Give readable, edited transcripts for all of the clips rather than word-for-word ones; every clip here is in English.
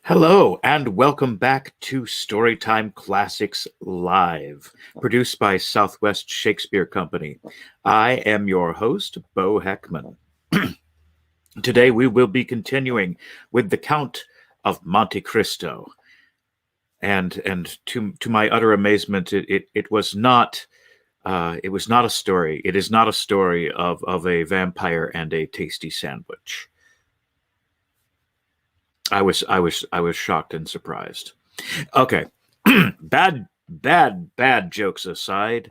Hello, and welcome back to Storytime Classics Live, produced by Southwest Shakespeare Company. I am your host, Bo Heckman. Today we will be continuing with the Count of Monte Cristo. And to my utter amazement, it was not a story. It is not a story of a vampire and a tasty sandwich. I was shocked and surprised. Okay. bad jokes aside,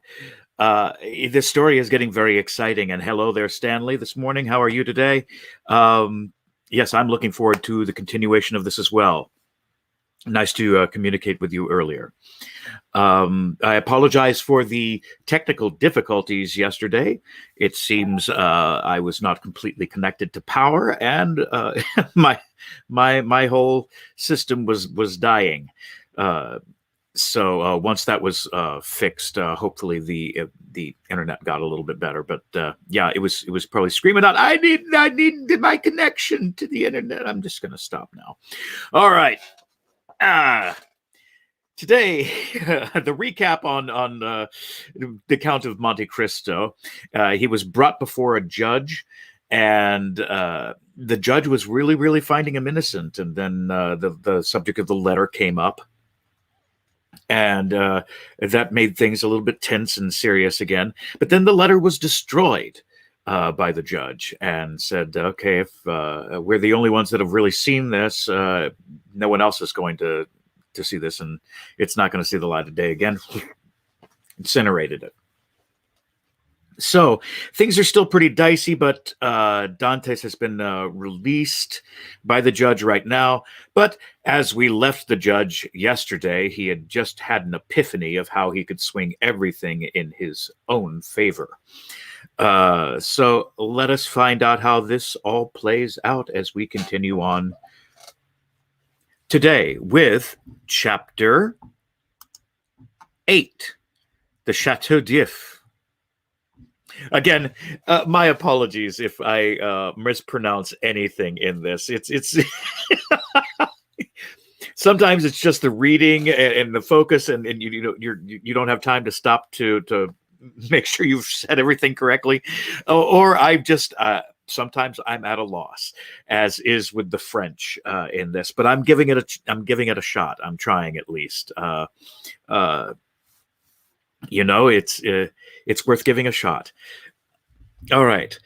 this story is getting very exciting. And hello there, Stanley, this morning. How are you today? Yes, I'm looking forward to the continuation of this as well. Nice to communicate with you earlier. I apologize for the technical difficulties yesterday. It seems I was not completely connected to power, and my whole system was dying. So once that was fixed, hopefully the internet got a little bit better. But yeah, it was probably screaming out, "I need my connection to the internet." I'm just going to stop now. All right. Today, the recap on the Count of Monte Cristo. He was brought before a judge, and the judge was really finding him innocent. And then the subject of the letter came up, and that made things a little bit tense and serious again. But then the letter was destroyed by the judge, and said, "Okay, if we're the only ones that have really seen this, no one else is going to see this, and it's not going to see the light of day again." Incinerated it. So things are still pretty dicey, but Dantes has been released by the judge right now. But as we left the judge yesterday, he had just had an epiphany of how he could swing everything in his own favor. So let us find out how this all plays out as we continue on today with Chapter 8, the Chateau d'If. Again, my apologies if I mispronounce anything in this. It's sometimes it's just the reading and the focus, and you don't have time to stop to make sure you've said everything correctly, or I just sometimes I'm at a loss, as is with the French in this. But I'm giving it a shot. I'm trying at least. It's worth giving a shot. All right.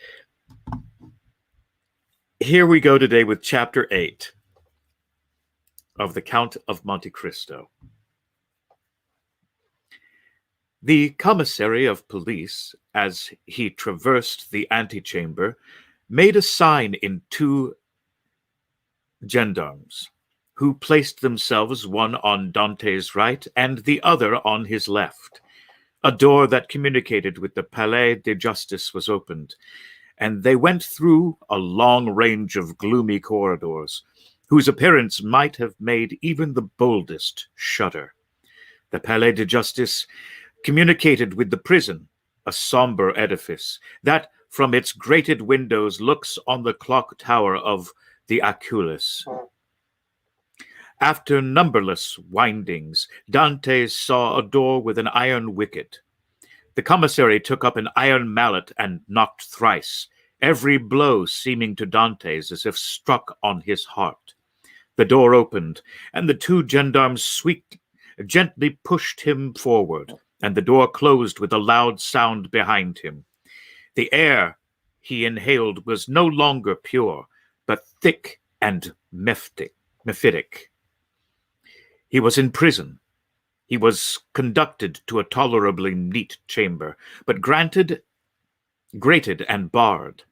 Here we go today with Chapter 8 of the Count of Monte Cristo. The commissary of police, as he traversed the antechamber, made a sign in two gendarmes, who placed themselves one on Dante's right and the other on his left. A door that communicated with the Palais de Justice was opened, and they went through a long range of gloomy corridors, whose appearance might have made even the boldest shudder. The Palais de Justice communicated with the prison, a somber edifice that, from its grated windows, looks on the clock tower of the Aculus. After numberless windings, Dante saw a door with an iron wicket. The commissary took up an iron mallet and knocked thrice, every blow seeming to Dante's as if struck on his heart. The door opened, and the two gendarmes gently pushed him forward, and the door closed with a loud sound behind him. The air he inhaled was no longer pure, but thick and mephitic. He was in prison. He was conducted to a tolerably neat chamber, but grated and barred,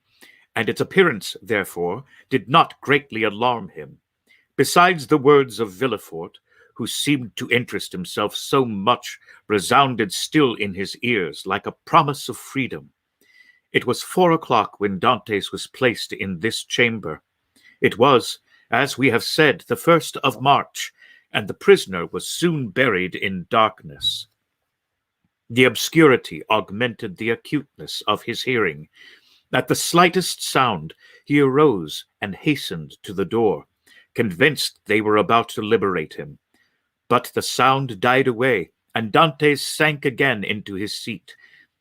and its appearance, therefore, did not greatly alarm him. Besides, the words of Villefort, who seemed to interest himself so much, resounded still in his ears like a promise of freedom. It was 4 o'clock when Dantes was placed in this chamber. It was, as we have said, the 1st of March, and the prisoner was soon buried in darkness. The obscurity augmented the acuteness of his hearing. At the slightest sound, he arose and hastened to the door, convinced they were about to liberate him. But the sound died away, and Dantes sank again into his seat.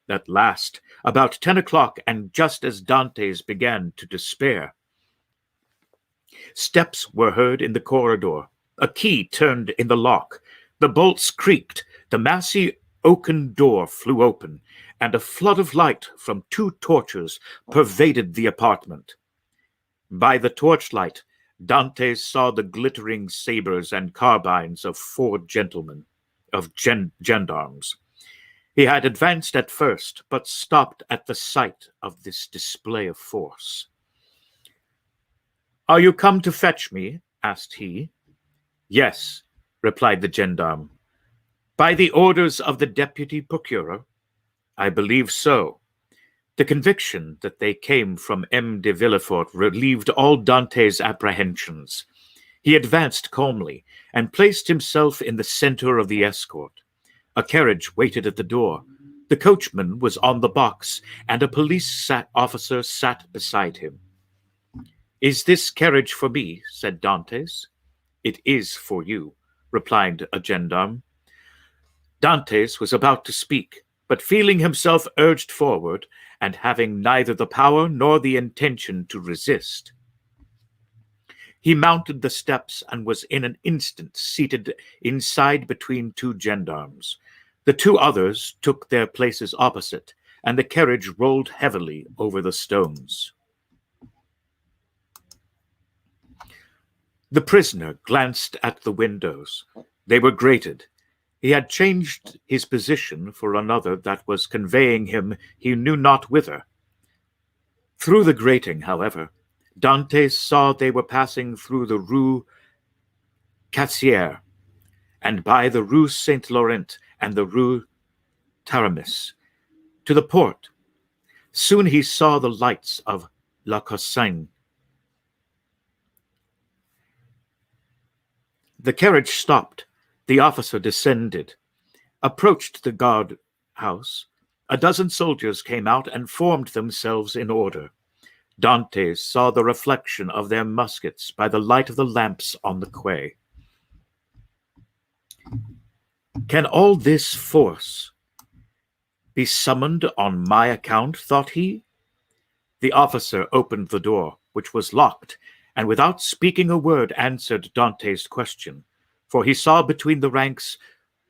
At last, about 10 o'clock, and just as Dantes began to despair, steps were heard in the corridor. A key turned in the lock. The bolts creaked. The massy oaken door flew open, and a flood of light from 2 torches pervaded the apartment. By the torchlight, Dantes saw the glittering sabers and carbines of 4 gentlemen, gendarmes. He had advanced at first, but stopped at the sight of this display of force. "Are you come to fetch me?" asked he. "Yes," replied the gendarme. "By the orders of the deputy procurer?" "I believe so." The conviction that they came from M. de Villefort relieved all Dantes' apprehensions. He advanced calmly and placed himself in the center of the escort. A carriage waited at the door. The coachman was on the box, and a police officer sat beside him. "Is this carriage for me?" said Dantes. "It is for you," replied a gendarme. Dantes was about to speak, but feeling himself urged forward, and having neither the power nor the intention to resist, he mounted the steps and was in an instant seated inside between 2 gendarmes. The 2 others took their places opposite, and the carriage rolled heavily over the stones. The prisoner glanced at the windows. They were grated. He had changed his position for another that was conveying him he knew not whither. Through the grating, however, Dantes saw they were passing through the Rue Cassière, and by the Rue Saint-Laurent and the Rue Taramis, to the port. Soon he saw the lights of La Cossagne. The carriage stopped. The officer descended, approached the guard house. A dozen soldiers came out and formed themselves in order. Dantes saw the reflection of their muskets by the light of the lamps on the quay. "Can all this force be summoned on my account?" thought he. The officer opened the door, which was locked, and without speaking a word answered Dantes' question, for he saw between the ranks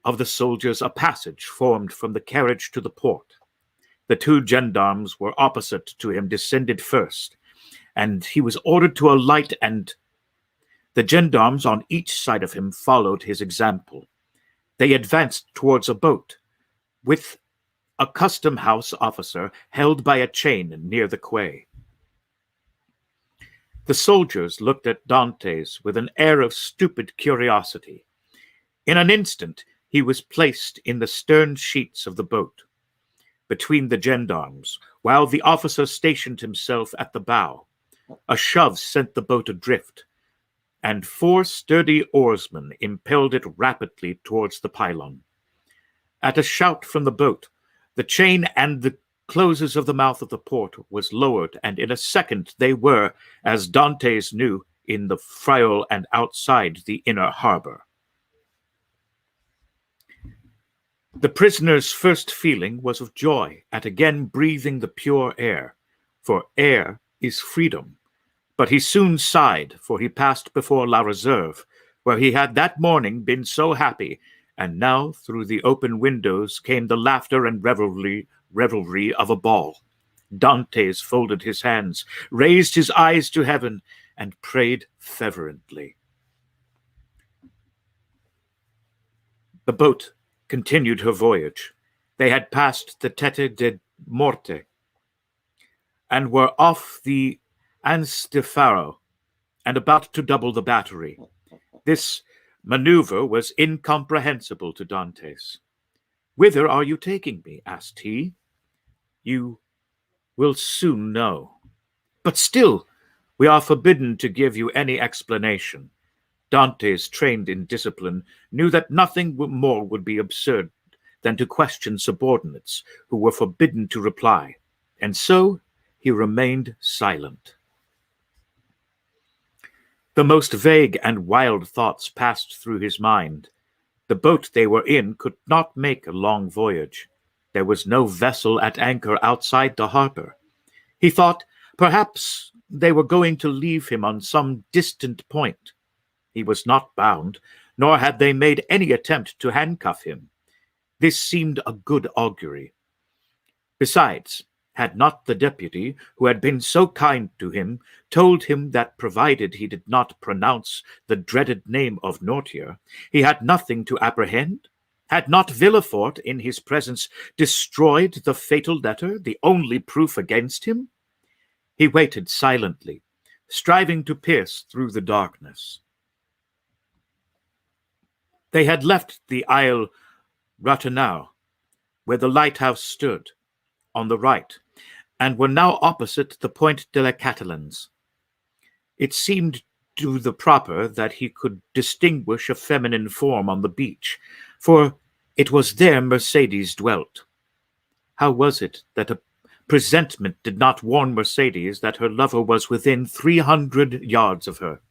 of the soldiers a passage formed from the carriage to the port. The 2 gendarmes were opposite to him, descended first, and he was ordered to alight, and the gendarmes on each side of him followed his example. They advanced towards a boat, with a custom-house officer held by a chain near the quay. The soldiers looked at Dantes with an air of stupid curiosity. In an instant, he was placed in the stern sheets of the boat, between the gendarmes, while the officer stationed himself at the bow. A shove sent the boat adrift, and 4 sturdy oarsmen impelled it rapidly towards the pylon. At a shout from the boat, the chain and the closes of the mouth of the port was lowered, and in a second they were, as Dantes knew, in the Frioul and outside the inner harbor. The prisoner's first feeling was of joy at again breathing the pure air, for air is freedom. But he soon sighed, for he passed before La Reserve, where he had that morning been so happy, and now through the open windows came the laughter and revelry of a ball. Dantes folded his hands, raised his eyes to heaven, and prayed fervently. The boat continued her voyage. They had passed the Tête de Monte, and were off the Anse de Pharaon, and about to double the battery. This maneuver was incomprehensible to Dantes. "Whither are you taking me?" asked he. "You will soon know. But still, we are forbidden to give you any explanation." Dantes, trained in discipline, knew that nothing more would be absurd than to question subordinates who were forbidden to reply, and so he remained silent. The most vague and wild thoughts passed through his mind. The boat they were in could not make a long voyage. There was no vessel at anchor outside the harbor. He thought perhaps they were going to leave him on some distant point. He was not bound, nor had they made any attempt to handcuff him. This seemed a good augury. Besides, had not the deputy, who had been so kind to him, told him that provided he did not pronounce the dreaded name of Nortier, he had nothing to apprehend? Had not Villefort, in his presence, destroyed the fatal letter, the only proof against him? He waited silently, striving to pierce through the darkness. They had left the Isle Ratonneau, where the lighthouse stood, on the right, and were now opposite the Point de la Catalans. It seemed to the proper that he could distinguish a feminine form on the beach, for it was there Mercedes dwelt. How was it that a presentiment did not warn Mercedes that her lover was within 300 yards of her?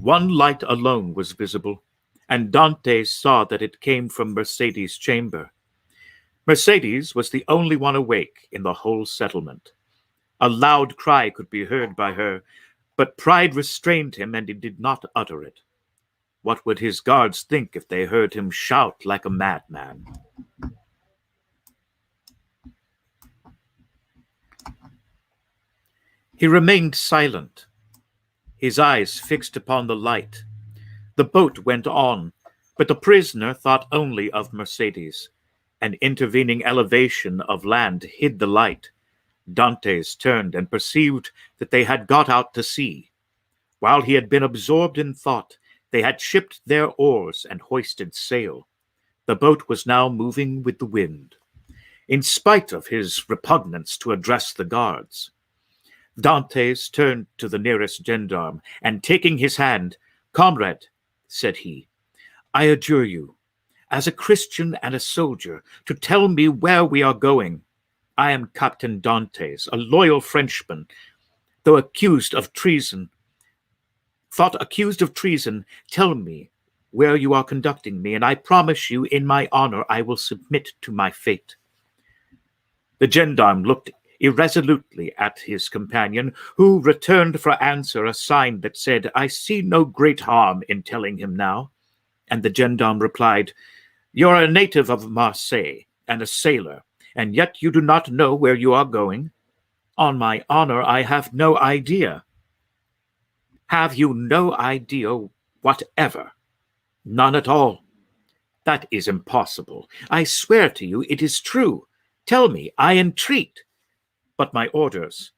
One light alone was visible, and Dantes saw that it came from Mercedes' chamber. Mercedes was the only one awake in the whole settlement. A loud cry could be heard by her, but pride restrained him, and he did not utter it. What would his guards think if they heard him shout like a madman? He remained silent, his eyes fixed upon the light. The boat went on, but the prisoner thought only of Mercedes. An intervening elevation of land hid the light. Dantes turned and perceived that they had got out to sea. While he had been absorbed in thought, they had shipped their oars and hoisted sail. The boat was now moving with the wind. In spite of his repugnance to address the guards, Dantes turned to the nearest gendarme, and taking his hand, "Comrade," said he, "I adjure you, as a Christian and a soldier, to tell me where we are going. I am Captain Dantes, a loyal Frenchman, thought accused of treason. Tell me where you are conducting me, and I promise you, in my honor, I will submit to my fate." The gendarme looked irresolutely at his companion, who returned for answer a sign that said, "I see no great harm in telling him now." And the gendarme replied, "You're a native of Marseille and a sailor, and yet you do not know where you are going?" "On my honor, I have no idea." "Have you no idea whatever?" "None at all." "That is impossible. I swear to you it is true. Tell me, I entreat." "But my orders."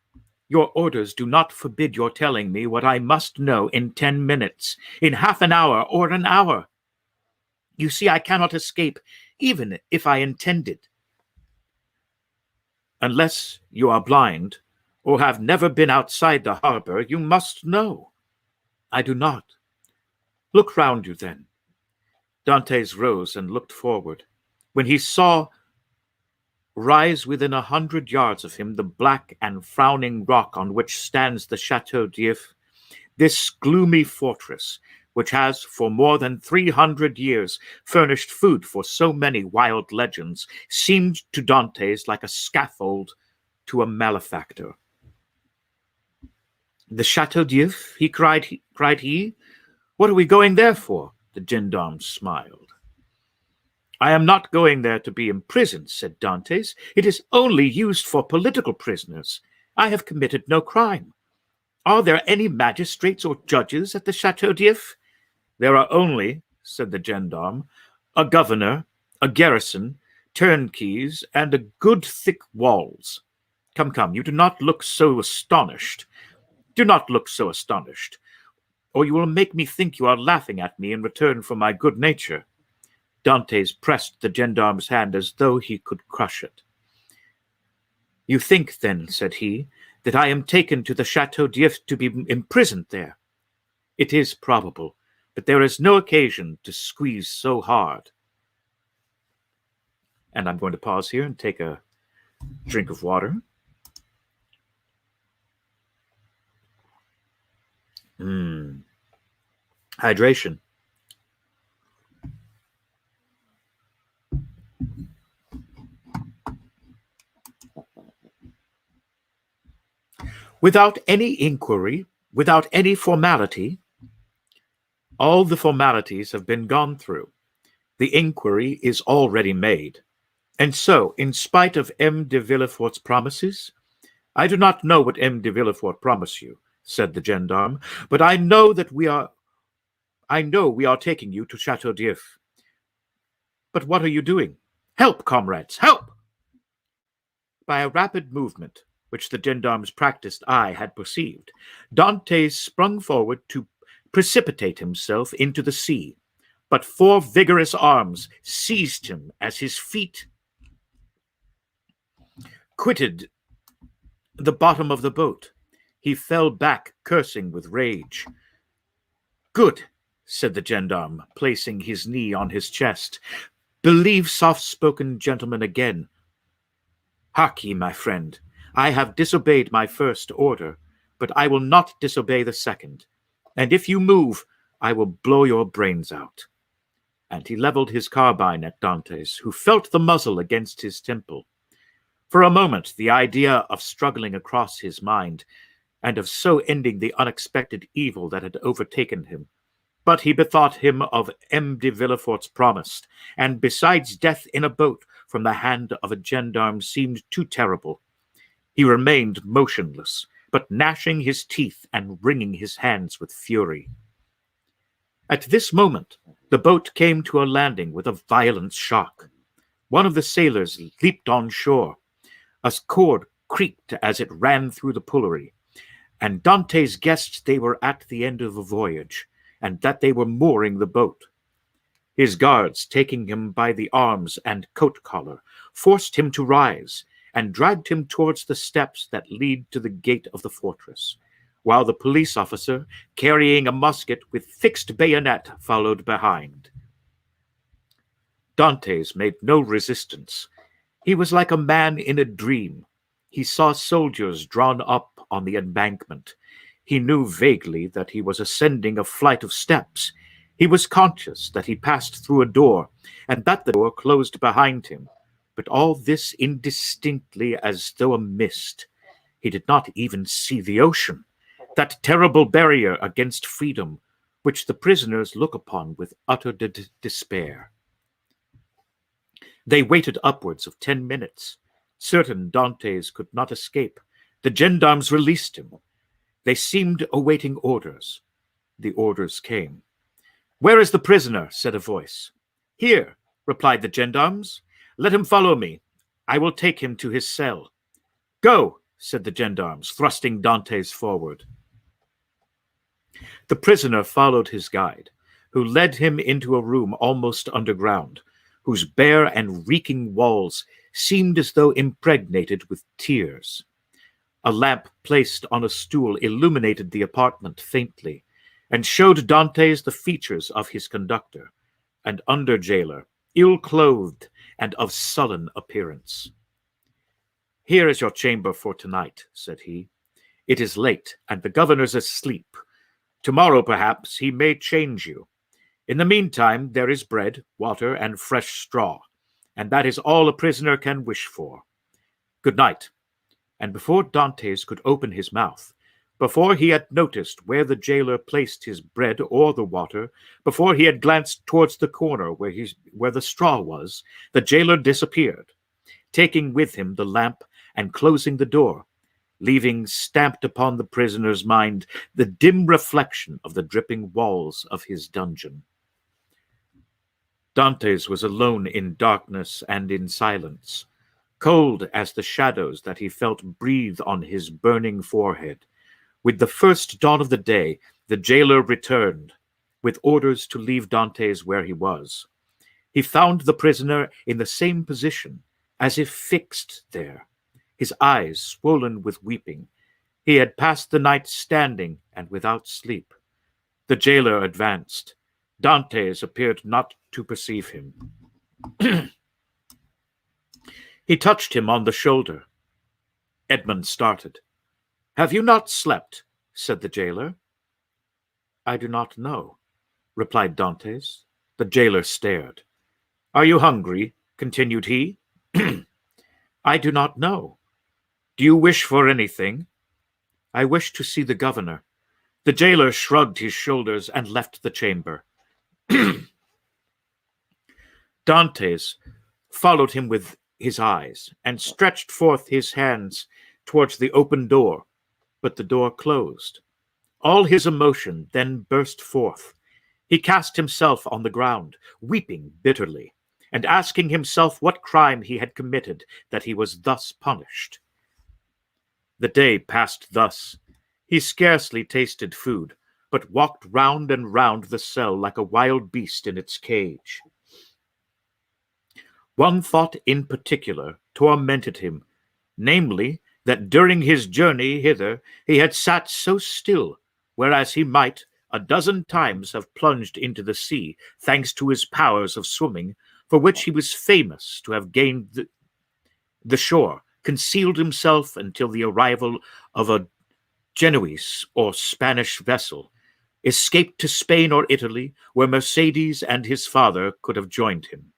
"Your orders do not forbid your telling me what I must know in 10 minutes, in half an hour, or an hour. You see, I cannot escape, even if I intended." "Unless you are blind, or have never been outside the harbor, you must know." "I do not." "Look round you, then." Dantes rose and looked forward. When he saw rise within 100 yards of him the black and frowning rock on which stands the Chateau d'If, this gloomy fortress, which has for more than 300 years furnished food for so many wild legends, seemed to Dantes like a scaffold to a malefactor. "The Chateau d'If?" cried he. "What are we going there for?" The gendarme smiled. "I am not going there to be imprisoned," said Dantes. "It is only used for political prisoners. I have committed no crime. Are there any magistrates or judges at the Chateau d'If?" "There are only," said the gendarme, "a governor, a garrison, turnkeys, and a good thick walls. Come, you do not look so astonished. Do not look so astonished, or you will make me think you are laughing at me in return for my good nature." Dantes pressed the gendarme's hand as though he could crush it. "You think, then," said he, "that I am taken to the Chateau d'If to be imprisoned there? It is probable, but there is no occasion to squeeze so hard." And I'm going to pause here and take a drink of water. Hydration. Without any inquiry, without any formality, all the formalities have been gone through. The inquiry is already made. And so, in spite of M. de Villefort's promises, I do not know what M. de Villefort promised you, said the gendarme, but I know we are taking you to Chateau. But what are you doing? Help, comrades, help! By a rapid movement, which the gendarme's practiced eye had perceived, Dantes sprung forward to precipitate himself into the sea, but 4 vigorous arms seized him as his feet quitted the bottom of the boat. He fell back, cursing with rage. Good, said the gendarme, placing his knee on his chest. Believe soft-spoken gentlemen again. Hark ye, my friend, I have disobeyed my first order, but I will not disobey the second. And if you move, I will blow your brains out. And he leveled his carbine at Dantes, who felt the muzzle against his temple. For a moment, the idea of struggling across his mind, and of so ending the unexpected evil that had overtaken him. But he bethought him of M. de Villefort's promise, and besides, death in a boat from the hand of a gendarme seemed too terrible. He remained motionless, but gnashing his teeth and wringing his hands with fury. At this moment, the boat came to a landing with a violent shock. One of the sailors leaped on shore. A cord creaked as it ran through the pullery, and Dantes guessed they were at the end of a voyage, and that they were mooring the boat. His guards, taking him by the arms and coat collar, forced him to rise, and dragged him towards the steps that lead to the gate of the fortress, while the police officer, carrying a musket with fixed bayonet, followed behind. Dantes made no resistance. He was like a man in a dream. He saw soldiers drawn up on the embankment. He knew vaguely that he was ascending a flight of steps. He was conscious that he passed through a door, and that the door closed behind him, but all this indistinctly as though a mist. He did not even see the ocean, that terrible barrier against freedom, which the prisoners look upon with utter despair. They waited upwards of 10 minutes. Certain Dantes could not escape. The gendarmes released him. They seemed awaiting orders. The orders came. "Where is the prisoner?" said a voice. "Here," replied the gendarmes. "Let him follow me. I will take him to his cell." "Go," said the gendarmes, thrusting Dantes forward. The prisoner followed his guide, who led him into a room almost underground, whose bare and reeking walls seemed as though impregnated with tears. A lamp placed on a stool illuminated the apartment faintly, and showed Dantes the features of his conductor, an under-jailer, ill-clothed and of sullen appearance. "Here is your chamber for tonight," said he. "It is late, and the governor's asleep. Tomorrow, perhaps, he may change you. In the meantime, there is bread, water, and fresh straw, and that is all a prisoner can wish for. Good night." And before Dantes could open his mouth, before he had noticed where the jailer placed his bread or the water, before he had glanced towards the corner where the straw was, the jailer disappeared, taking with him the lamp and closing the door, leaving stamped upon the prisoner's mind the dim reflection of the dripping walls of his dungeon. Dantes was alone in darkness and in silence, cold as the shadows that he felt breathe on his burning forehead. With the first dawn of the day, the jailer returned, with orders to leave Dantes where he was. He found the prisoner in the same position, as if fixed there, his eyes swollen with weeping. He had passed the night standing and without sleep. The jailer advanced. Dantes appeared not to perceive him. He touched him on the shoulder. Edmond started. "Have you not slept?" said the jailer. I do not know, replied Dantes. The jailer stared. Are you hungry? Continued he. I do not know. Do you wish for anything? I wish to see the governor. The jailer shrugged his shoulders and left the chamber. Dantes followed him with his eyes and stretched forth his hands towards the open door, but the door closed. All his emotion then burst forth. He cast himself on the ground, weeping bitterly, and asking himself what crime he had committed that he was thus punished. The day passed thus. He scarcely tasted food, but walked round and round the cell like a wild beast in its cage. One thought in particular tormented him, namely, that during his journey hither he had sat so still, whereas he might a dozen times have plunged into the sea, thanks to his powers of swimming, for which he was famous to have gained the shore, concealed himself until the arrival of a Genoese or Spanish vessel, escaped to Spain or Italy, where Mercedes and his father could have joined him.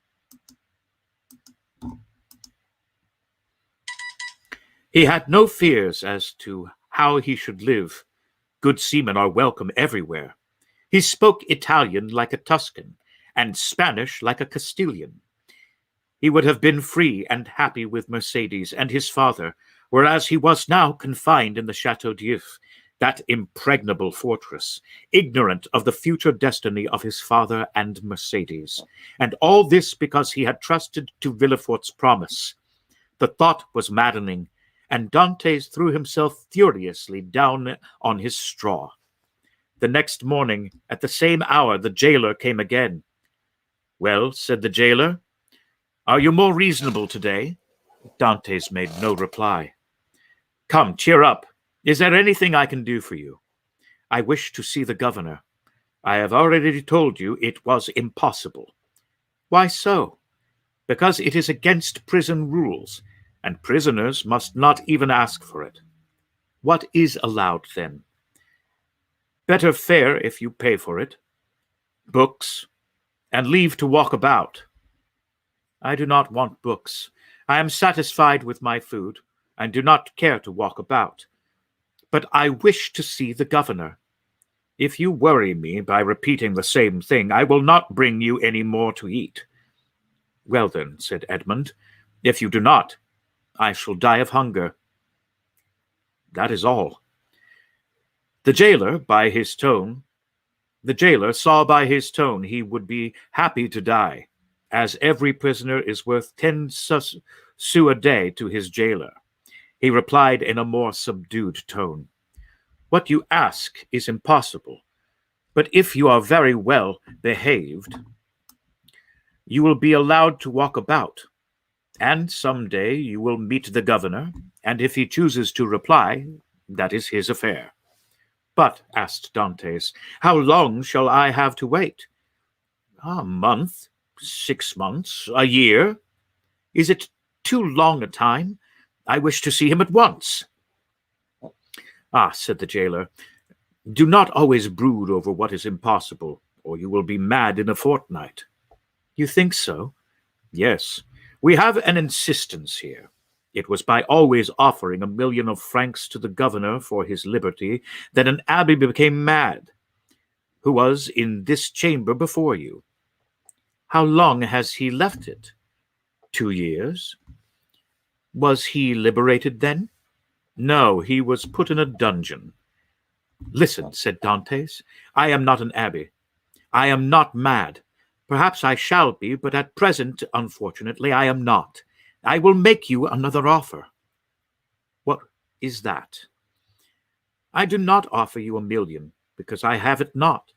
He had no fears as to how he should live. Good seamen are welcome everywhere. He spoke Italian like a Tuscan, and Spanish like a Castilian. He would have been free and happy with Mercedes and his father, whereas he was now confined in the Chateau, that impregnable fortress, ignorant of the future destiny of his father and Mercedes. And all this because he had trusted to Villefort's promise. The thought was maddening, and Dantes threw himself furiously down on his straw. The next morning, at the same hour, the jailer came again. Well, said the jailer, are you more reasonable today? Dantes made no reply. Come, cheer up. Is there anything I can do for you? I wish to see the governor. I have already told you it was impossible. Why so? Because it is against prison rules, and prisoners must not even ask for it. What is allowed, then? Better fare if you pay for it. Books, and leave to walk about. I do not want books. I am satisfied with my food, and do not care to walk about. But I wish to see the governor. If you worry me by repeating the same thing, I will not bring you any more to eat. Well then, said Edmond, if you do not, I shall die of hunger. That is all. The jailer saw by his tone he would be happy to die, as every prisoner is worth 10 sous a day to his jailer. He replied in a more subdued tone, What you ask is impossible, but if you are very well behaved, you will be allowed to walk about, and some day you will meet the governor, and if he chooses to reply, that is his affair. But, asked Dantes, how long shall I have to wait? A month, 6 months, a year? Is it too long a time? I wish to see him at once. Ah, said the jailer, do not always brood over what is impossible, or you will be mad in a fortnight. You think so? Yes. We have an insistence here. It was by always offering 1,000,000 of francs to the governor for his liberty that an abbé became mad, who was in this chamber before you. How long has he left it? 2 years. Was he liberated then? No, he was put in a dungeon. Listen, said Dantes, I am not an abbé. I am not mad. Perhaps I shall be, but at present, unfortunately, I am not. I will make you another offer. What is that? I do not offer you 1,000,000, because I have it not.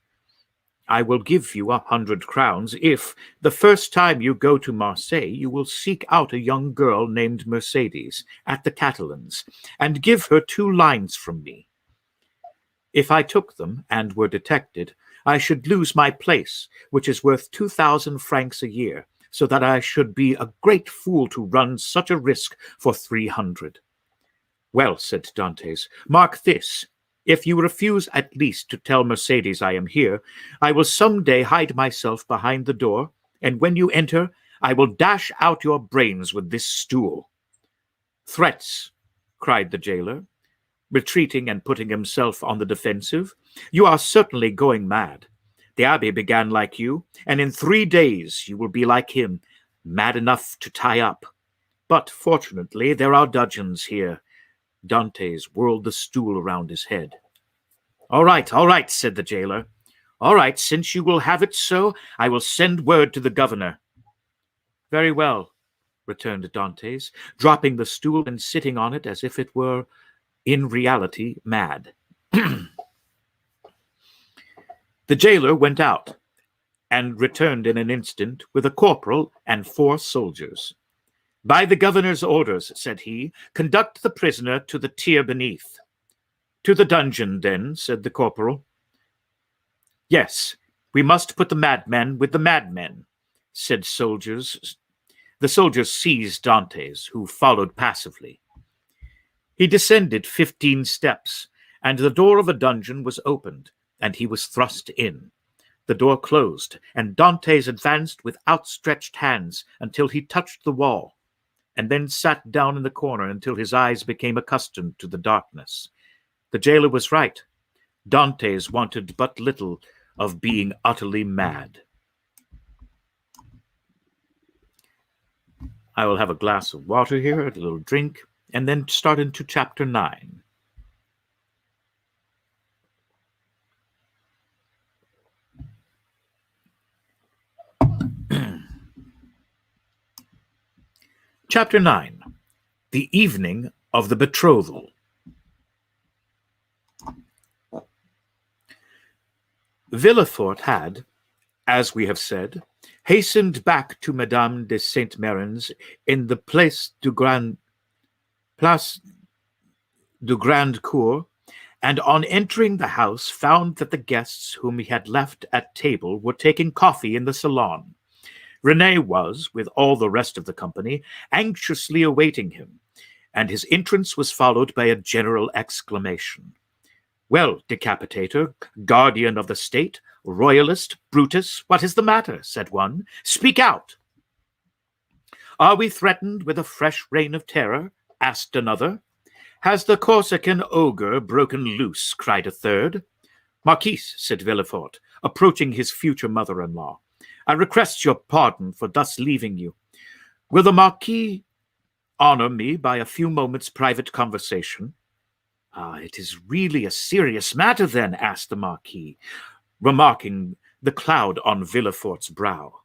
I will give you 100 crowns if, the first time you go to Marseille, you will seek out a young girl named Mercedes at the Catalans, and give her 2 lines from me. If I took them and were detected, I should lose my place, which is worth 2,000 francs a year, so that I should be a great fool to run such a risk for 300. Well, said Dantes, mark this. If you refuse at least to tell Mercedes I am here, I will some day hide myself behind the door, and when you enter, I will dash out your brains with this stool." "Threats," cried the jailer, retreating and putting himself on the defensive. "You are certainly going mad. The abbé began like you, and in 3 days you will be like him, mad enough to tie up. But fortunately there are dudgeons here." Dantes whirled the stool around his head. All right, said the jailer. "All right, since you will have it so, I will send word to the governor." "Very well," returned Dantes, dropping the stool and sitting on it as if it were, in reality, mad. The jailer went out, and returned in an instant with a corporal and 4 soldiers. "By the governor's orders," said he, "conduct the prisoner to the tier beneath." "To the dungeon, then," said the corporal. "Yes, we must put the madman with the madmen," said soldiers. The soldiers seized Dantes, who followed passively. He descended 15 steps, and the door of a dungeon was opened, and he was thrust in. The door closed, and Dantes advanced with outstretched hands until he touched the wall, and then sat down in the corner until his eyes became accustomed to the darkness. The jailer was right. Dantes wanted but little of being utterly mad. I will have a glass of water here, a little drink, and then start into chapter 9. Chapter 9. The Evening of the Betrothal. Villefort had, as we have said, hastened back to Madame de Saint-Mérin's in the Place du Grand Cour, and on entering the house found that the guests whom he had left at table were taking coffee in the salon. René was, with all the rest of the company, anxiously awaiting him, and his entrance was followed by a general exclamation. "Well, decapitator, guardian of the state, royalist, Brutus, what is the matter?" said one. "Speak out." "Are we threatened with a fresh reign of terror?" asked another. "Has the Corsican ogre broken loose?" cried a third. "Marquise," said Villefort, approaching his future mother-in-law, "I request your pardon for thus leaving you. Will the Marquis honor me by a few moments' private conversation?" It is really a serious matter, then?" asked the Marquis, remarking the cloud on Villefort's brow.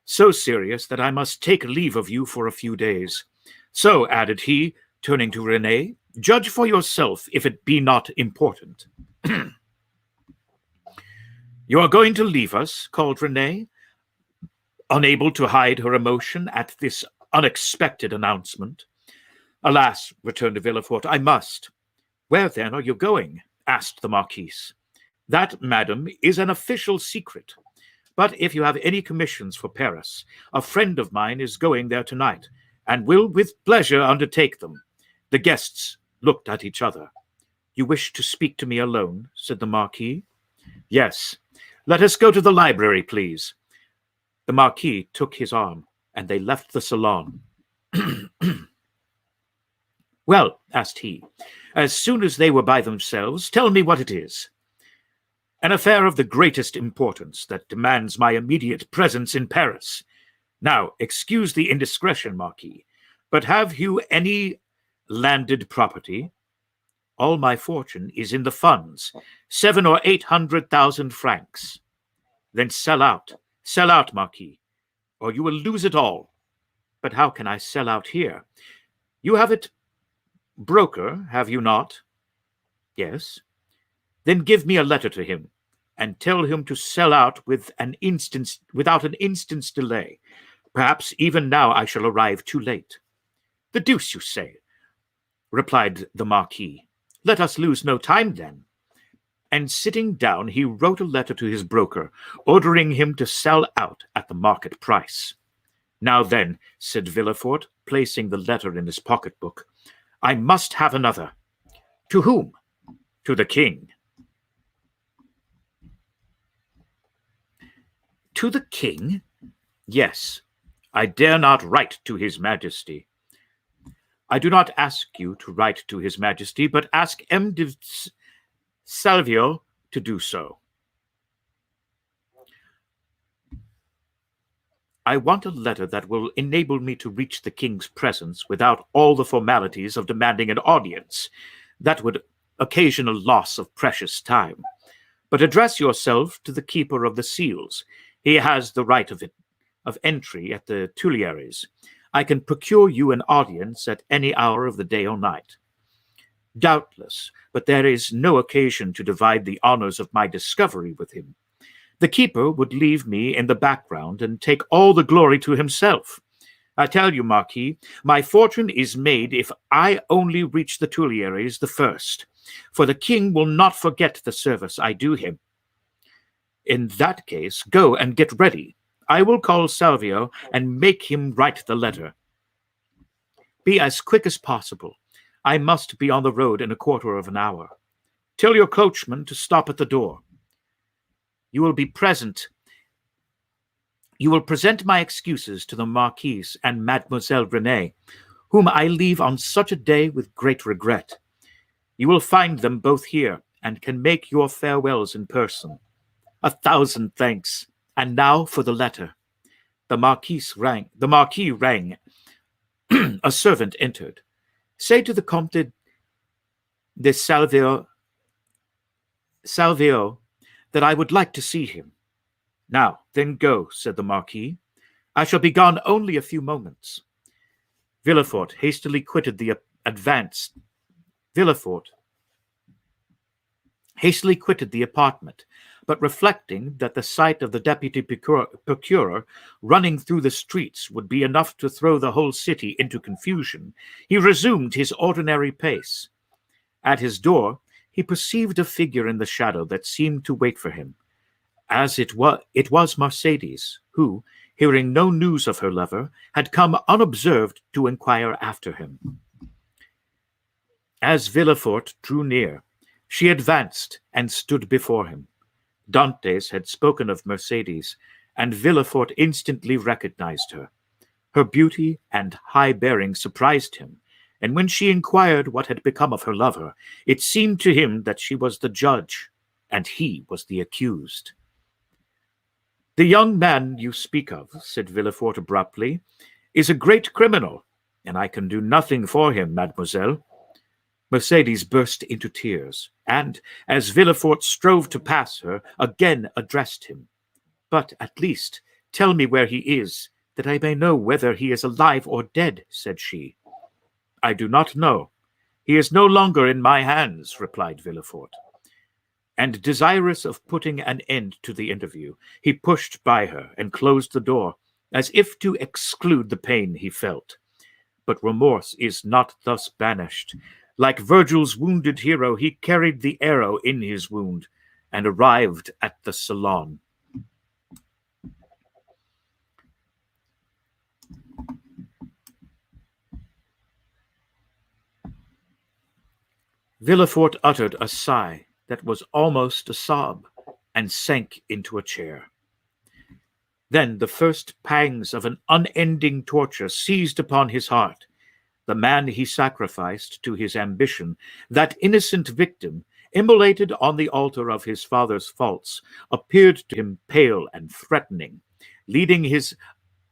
"So serious that I must take leave of you for a few days. So," added he, turning to René, "judge for yourself if it be not important." "You are going to leave us?" called René, unable to hide her emotion at this unexpected announcement. "Alas," returned Villefort, "I must." "Where, then, are you going?" asked the Marquise. "That, madam, is an official secret. But if you have any commissions for Paris, a friend of mine is going there tonight, and will with pleasure undertake them." The guests looked at each other. "You wish to speak to me alone?" said the Marquis. "Yes. Let us go to the library, please." The Marquis took his arm, and they left the salon. "Well," asked he, as soon as they were by themselves, "tell me what it is." "An affair of the greatest importance that demands my immediate presence in Paris. Now, excuse the indiscretion, Marquis, but have you any landed property?" "All my fortune is in the funds, 700,000 or 800,000 francs." "Then sell out, Marquis, or you will lose it all." "But how can I sell out here?" "You have it broker, have you not?" "Yes." "Then give me a letter to him, and tell him to sell out without an instant's delay. Perhaps even now I shall arrive too late." "The deuce you say," replied the Marquis. "Let us lose no time, then." And sitting down, he wrote a letter to his broker, ordering him to sell out at the market price. "Now then," said Villefort, placing the letter in his pocketbook, "I must have another." "To whom?" To the king. To the king? Yes, I dare not write to his majesty. I do not ask you to write to his majesty, but ask M. de Salvio to do so. I want a letter that will enable me to reach the king's presence without all the formalities of demanding an audience. That would occasion a loss of precious time. But address yourself to the keeper of the seals. He has the right of entry at the Tuliarys. I can procure you an audience at any hour of the day or night. Doubtless, but there is no occasion to divide the honors of my discovery with him. The keeper would leave me in the background and take all the glory to himself. I tell you, Marquis, my fortune is made if I only reach the Tuliarys the first, for the king will not forget the service I do him. In that case, go and get ready. I will call Salvio and make him write the letter. Be as quick as possible. I must be on the road in a quarter of an hour. Tell your coachman to stop at the door. You will present my excuses to the Marquise and Mademoiselle Renée, whom I leave on such a day with great regret. You will find them both here, and can make your farewells in person. 1,000 thanks. And now for the letter. The Marquis rang. A servant entered. Say to the Comte de Salvio that I would like to see him. Now, then go, said the Marquis. I shall be gone only a few moments. Villefort hastily quitted the apartment, but reflecting that the sight of the deputy procurer running through the streets would be enough to throw the whole city into confusion, he resumed his ordinary pace. At his door, he perceived a figure in the shadow that seemed to wait for him. As it was Mercedes, who, hearing no news of her lover, had come unobserved to inquire after him. As Villefort drew near, she advanced and stood before him. Dantes had spoken of Mercedes, and Villefort instantly recognized her. Her beauty and high bearing surprised him, and when she inquired what had become of her lover, it seemed to him that she was the judge, and he was the accused. The young man you speak of, said Villefort abruptly, is a great criminal, and I can do nothing for him, mademoiselle. Mercedes burst into tears, and, as Villefort strove to pass her, again addressed him. But at least tell me where he is, that I may know whether he is alive or dead, said she. I do not know. He is no longer in my hands, replied Villefort. And desirous of putting an end to the interview, he pushed by her and closed the door, as if to exclude the pain he felt. But remorse is not thus banished. Like Virgil's wounded hero, he carried the arrow in his wound and arrived at the salon. Villefort uttered a sigh that was almost a sob and sank into a chair. Then the first pangs of an unending torture seized upon his heart. The man he sacrificed to his ambition, that innocent victim, immolated on the altar of his father's faults, appeared to him pale and threatening, leading his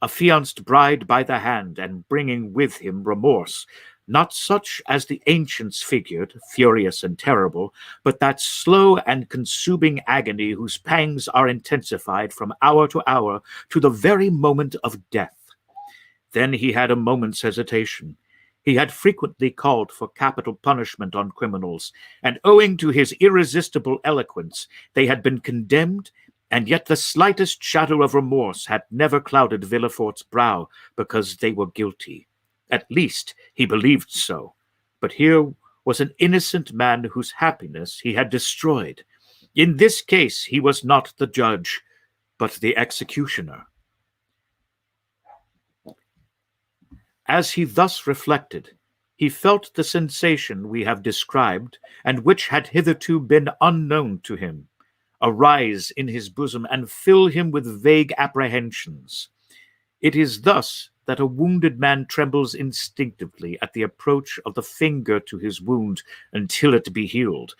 affianced bride by the hand and bringing with him remorse, not such as the ancients figured, furious and terrible, but that slow and consuming agony whose pangs are intensified from hour to hour to the very moment of death. Then he had a moment's hesitation. He had frequently called for capital punishment on criminals, and owing to his irresistible eloquence, they had been condemned, and yet the slightest shadow of remorse had never clouded Villefort's brow because they were guilty. At least he believed so. But here was an innocent man whose happiness he had destroyed. In this case he was not the judge, but the executioner. As he thus reflected, He felt the sensation we have described, and which had hitherto been unknown to him, arise in his bosom and fill him with vague apprehensions. It is thus that a wounded man trembles instinctively at the approach of the finger to his wound until it be healed.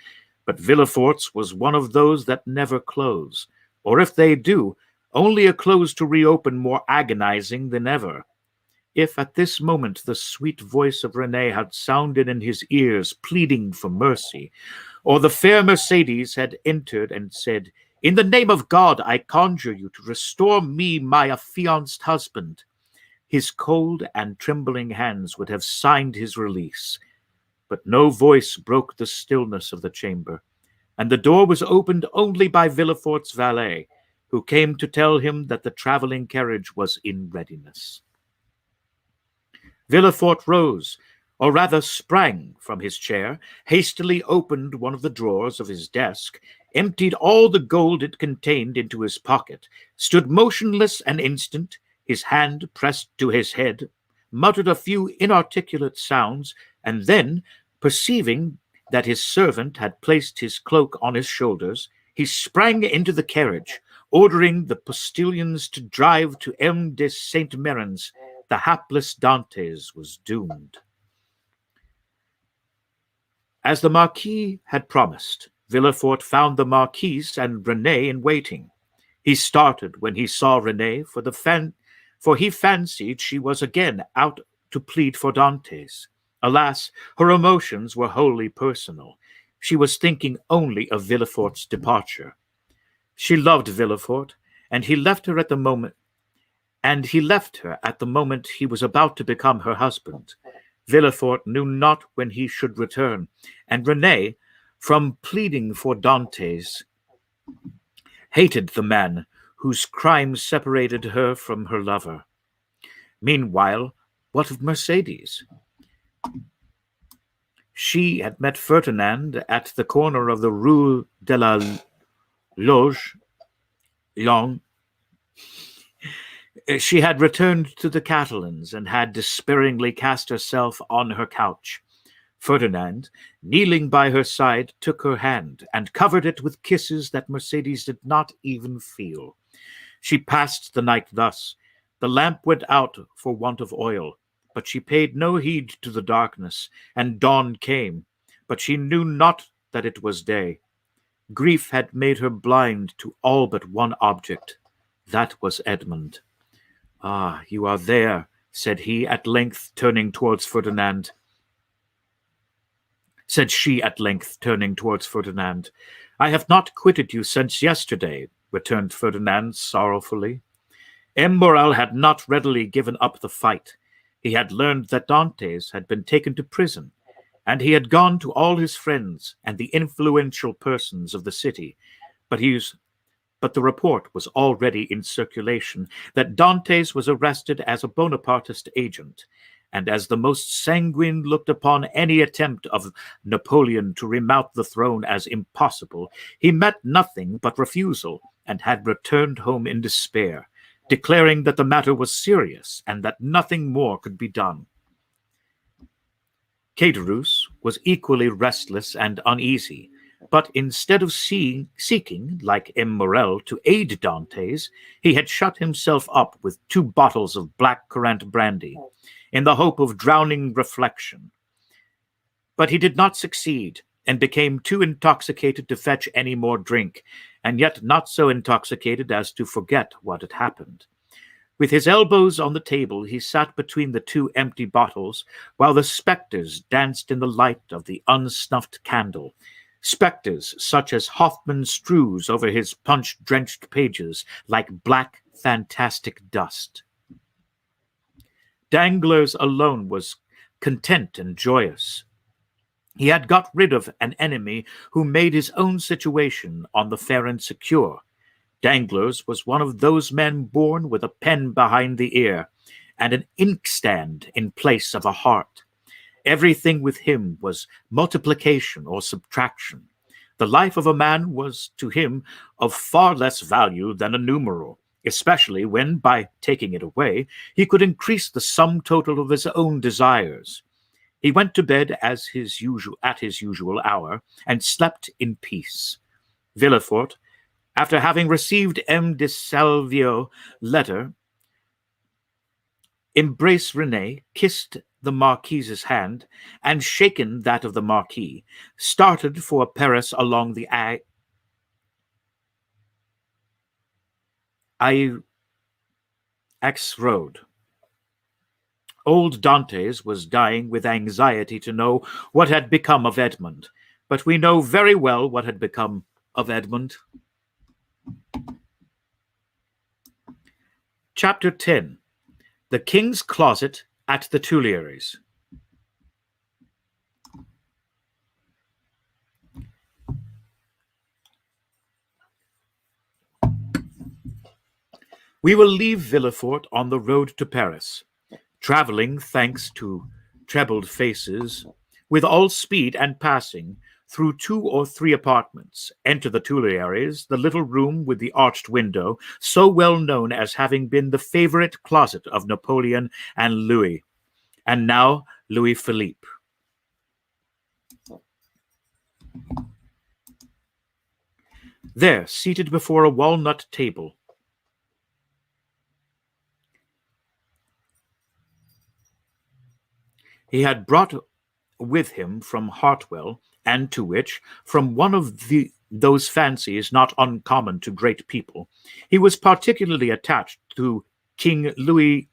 But Villefort's was one of those that never close, or if they do, only a close to reopen more agonizing than ever. If at this moment the sweet voice of Renée had sounded in his ears, pleading for mercy, or the fair Mercedes had entered and said, "In the name of God, I conjure you to restore me my affianced husband," his cold and trembling hands would have signed his release. But no voice broke the stillness of the chamber, and the door was opened only by Villefort's valet, who came to tell him that the traveling carriage was in readiness. Villefort rose, or rather sprang from his chair, hastily opened one of the drawers of his desk, emptied all the gold it contained into his pocket, stood motionless an instant, his hand pressed to his head, muttered a few inarticulate sounds, and then, perceiving that his servant had placed his cloak on his shoulders, he sprang into the carriage, ordering the postilions to drive to M. de Saint-Mérin's. The hapless Dantes was doomed. As the Marquis had promised, Villefort found the Marquise and Renée in waiting. He started when he saw Renée, for he fancied she was again out to plead for Dantes. Alas, her emotions were wholly personal. She was thinking only of Villefort's departure. She loved Villefort, and he left her at the moment he was about to become her husband. Villefort knew not when he should return, and Renée, from pleading for Dantes, hated the man whose crime separated her from her lover. Meanwhile, what of Mercedes? She had met Ferdinand at the corner of the Rue de la Loge. She had returned to the Catalans and had despairingly cast herself on her couch. Ferdinand, kneeling by her side, took her hand and covered it with kisses that Mercedes did not even feel. She passed the night thus. The lamp went out for want of oil, but she paid no heed to the darkness, and dawn came, but she knew not that it was day. Grief had made her blind to all but one object. That was Edmond. "Ah, you are there," said he, at length turning towards Ferdinand. Said she at length, turning towards Ferdinand. "I have not quitted you since yesterday," returned Ferdinand sorrowfully. M. Morrel had not readily given up the fight. He had learned that Dantes had been taken to prison, and he had gone to all his friends and the influential persons of the city, but the report was already in circulation that Dantes was arrested as a Bonapartist agent, and as the most sanguine looked upon any attempt of Napoleon to remount the throne as impossible, he met nothing but refusal, and had returned home in despair, declaring that the matter was serious and that nothing more could be done. Caderousse was equally restless and uneasy, but instead of seeking, like M. Morrel, to aid Dantes, he had shut himself up with 2 bottles of black currant brandy, in the hope of drowning reflection. But he did not succeed, and became too intoxicated to fetch any more drink, and yet not so intoxicated as to forget what had happened. With his elbows on the table, he sat between the 2 empty bottles, while the spectres danced in the light of the unsnuffed candle, spectres such as Hoffmann strews over his punch-drenched pages like black, fantastic dust. Danglars alone was content and joyous. He had got rid of an enemy who made his own situation on the fair and secure. Danglars was one of those men born with a pen behind the ear and an inkstand in place of a heart. Everything with him was multiplication or subtraction. The life of a man was to him of far less value than a numeral, especially when, by taking it away, he could increase the sum total of his own desires. He went to bed at his usual hour, and slept in peace. Villefort, after having received M. de Salvio's letter, embraced Renée, kissed the Marquise's hand, and shaken that of the Marquis, started for Paris along the Aix road. Old Dantes was dying with anxiety to know what had become of Edmond, but we know very well what had become of Edmond. Chapter 10. The King's Closet at the Tuliarys. We will leave Villefort on the road to Paris, traveling, thanks to trebled faces, with all speed and passing through 2 or 3 apartments, enter the Tuliarys, the little room with the arched window, so well known as having been the favorite closet of Napoleon and Louis, and now Louis Philippe. There, seated before a walnut table, he had brought with him from Hartwell, and to which, from one of those fancies not uncommon to great people, he was particularly attached to King Louis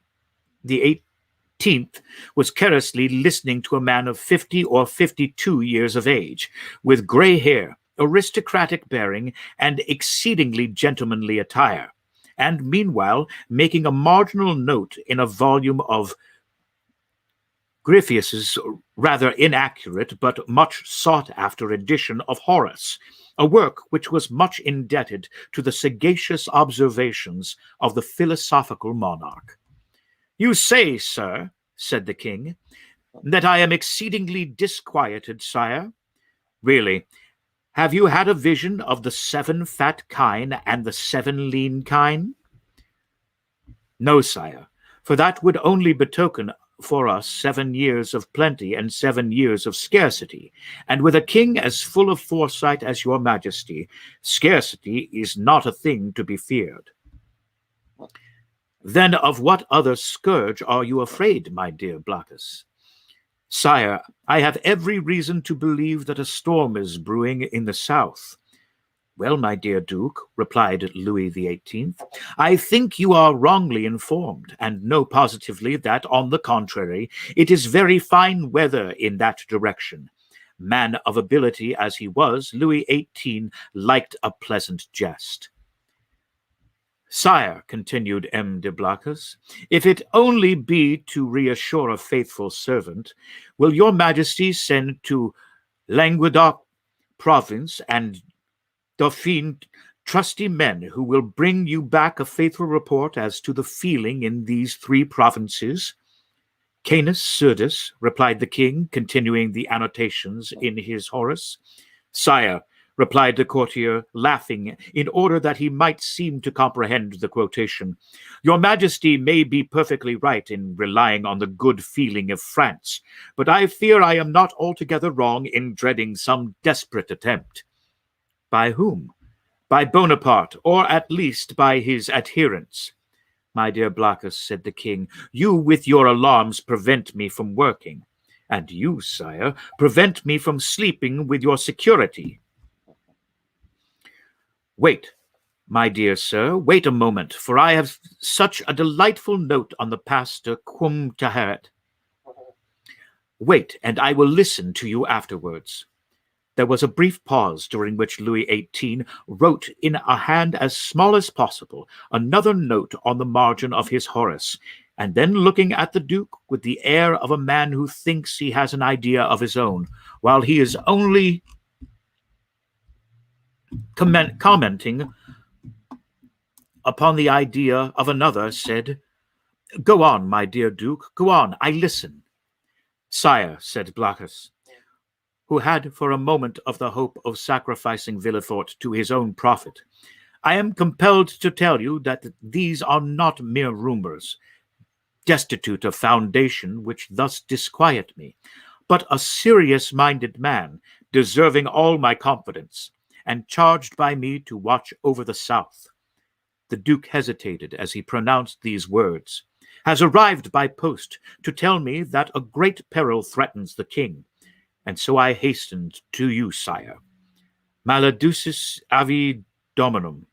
XVIII, was carelessly listening to a man of 50 or 52 years of age, with grey hair, aristocratic bearing, and exceedingly gentlemanly attire, and meanwhile making a marginal note in a volume of Griffius's rather inaccurate but much sought-after edition of Horace, a work which was much indebted to the sagacious observations of the philosophical monarch. "You say, sir," said the king, "that I am exceedingly disquieted, sire. Really, have you had a vision of the 7 fat kine and the 7 lean kine?" "No, sire, for that would only betoken for us 7 years of plenty and 7 years of scarcity, and with a king as full of foresight as your majesty, scarcity is not a thing to be feared." "Then of what other scourge are you afraid, my dear Blackus?" "Sire, I have every reason to believe that a storm is brewing in the south." "Well, my dear Duke," replied Louis XVIII, "I think you are wrongly informed, and know positively that, on the contrary, it is very fine weather in that direction." Man of ability as he was, Louis XVIII liked a pleasant jest. "Sire," continued M. de Blacas, "if it only be to reassure a faithful servant, will your majesty send to Languedoc province and Dauphine trusty men who will bring you back a faithful report as to the feeling in these 3 provinces?" "Canis Surdis," replied the king, continuing the annotations in his Horace. "Sire," replied the courtier, laughing, in order that he might seem to comprehend the quotation, "your majesty may be perfectly right in relying on the good feeling of France, but I fear I am not altogether wrong in dreading some desperate attempt." "By whom?" "By Bonaparte, or at least by his adherents." "My dear Blacas," said the king, "you with your alarms prevent me from working, and you, sire, prevent me from sleeping with your security." "Wait, my dear sir, wait a moment, for I have such a delightful note on the pastor Quum Taharet. Wait, and I will listen to you afterwards." There was a brief pause, during which Louis XVIII wrote in a hand as small as possible another note on the margin of his Horace, and then looking at the Duke with the air of a man who thinks he has an idea of his own, while he is only commenting upon the idea of another, said, "Go on, my dear Duke, go on, I listen." "Sire," said Blacas, who had for a moment of the hope of sacrificing Villefort to his own profit, "I am compelled to tell you that these are not mere rumors, destitute of foundation, which thus disquiet me, but a serious-minded man, deserving all my confidence, and charged by me to watch over the south. The Duke hesitated as he pronounced these words. Has arrived by post to tell me that a great peril threatens the king, and so I hastened to you, sire. Maladucis avi domum,